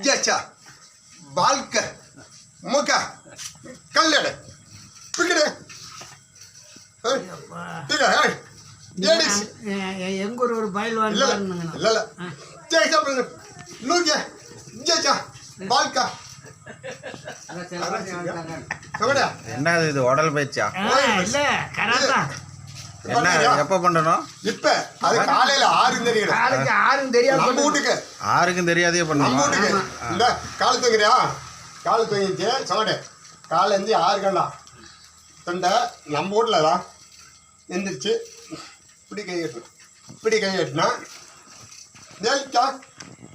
ஜெச்சா வாழ்க்கை முக கல்லட பிக்கடு எங்க ஒரு பயில் இல்ல ஜெச்சா லூகே ஜெச்சா வாழ்க்கை என்னது இது உடல் பயிற்சியா இல்ல கராத்தா என்ன எப்ப பண்ணணும் இப்ப அது காலையில 6 தெரியும் காலைக்கு 6 தெரியாது நம்ம வீட்டுக்கு 6க்கும் தெரியாதே நம்ம பண்ணணும் வீட்டுக்கு இந்த காலை தூங்குறியா காலை தூங்கிட்டு சொன்னே காலை இருந்து 6 கண்டா தொண்டை நம்ம வீட்டில் தான் எந்திரிச்சு இப்படி கை கட்டணும் இப்படி கை கட்டினா தேலிக்கா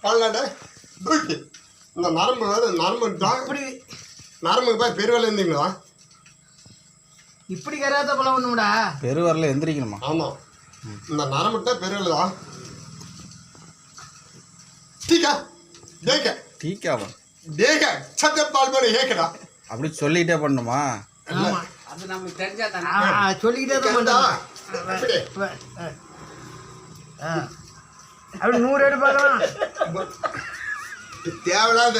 பல்லாட தூக்கி இந்த நரம்பு தான் இப்படி நரம்புக்கு போய் பெருவேல இருந்தீங்களா இப்படி கராத்தா போல ஒண்ணுடா பெருவரல எந்திரிக்கணுமா ஆமாம் இந்த நரம்புட்ட பெருவேல தான் டீக்கா தேக்க டீக்காவா தேக்க சத்த பால் போல ஏக்கடா அப்படி சொல்லிட்டே பண்ணணுமா ஆமா அது நமக்கு தெரிஞ்சா தானே சொல்லிக்கிட்டே தான் கேட்டா பண்ணா அப்படி அப்படி 100 எடுப்பாலும் தேவையில்லாத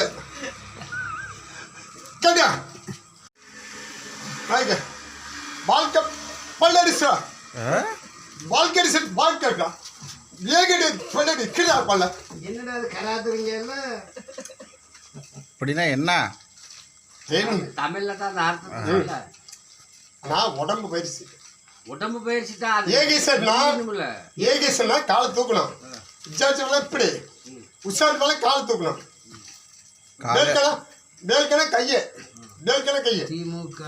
கேட்டியா ஆயிக்க வாழ்க்கை பல்லடிச்சா வாழ்க்கை வாழ்க்கைக்கா ஏகடி பல்லடி கீழே பல்ல என்னடா அது கராத்துறீங்க அப்படின்னா என்ன தமிழ்ல தான் அந்த அர்த்தம் நான் உடம்பு பயிற்சி உடம்பு பயிற்சி தான் ஏகேசன்னா காலை தூக்கணும் விசாரிச்சவங்கள இப்படி உஷாரிப்பால காலை தூக்கணும் வேல்கனா கையை திமுக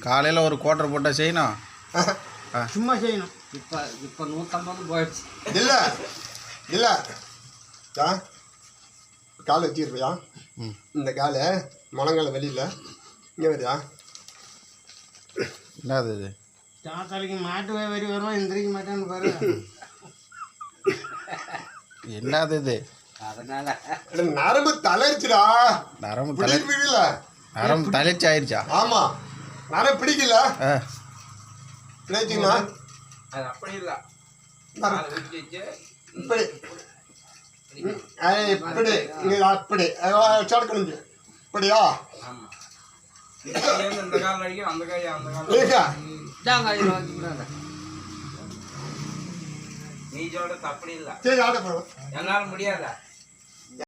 காலையில ஒரு கோட்டர் போட்டா செய்யணும் சும்மா செய்யணும் இப்ப 150 போயிடுச்சு இல்ல காலை வச்சிருப்பியா இந்த காலை முழங்கால வெளியில இங்க வரியா என்னது இது தாத்தாளிக்கு மாட்டு வரி வரும் எந்திரிக்க மாட்டேன்னு பாரு என்னது இது அதனால நரம்பு தளர்ச்சிடா நரம்பு தளர்ச்சி ஆயிடுச்சா ஆமா நரம்பு பிடிக்கல பிடிச்சிங்கன்னா அது அப்படி இல்ல இப்படி இப்படி அப்படி சடக்கணும் இப்படியா இந்த கால் அடிக்கும் அந்த கை அந்த கால் நீ சொல்றது அப்படி இல்ல சரி ஆட போறோம் என்னால முடியாதா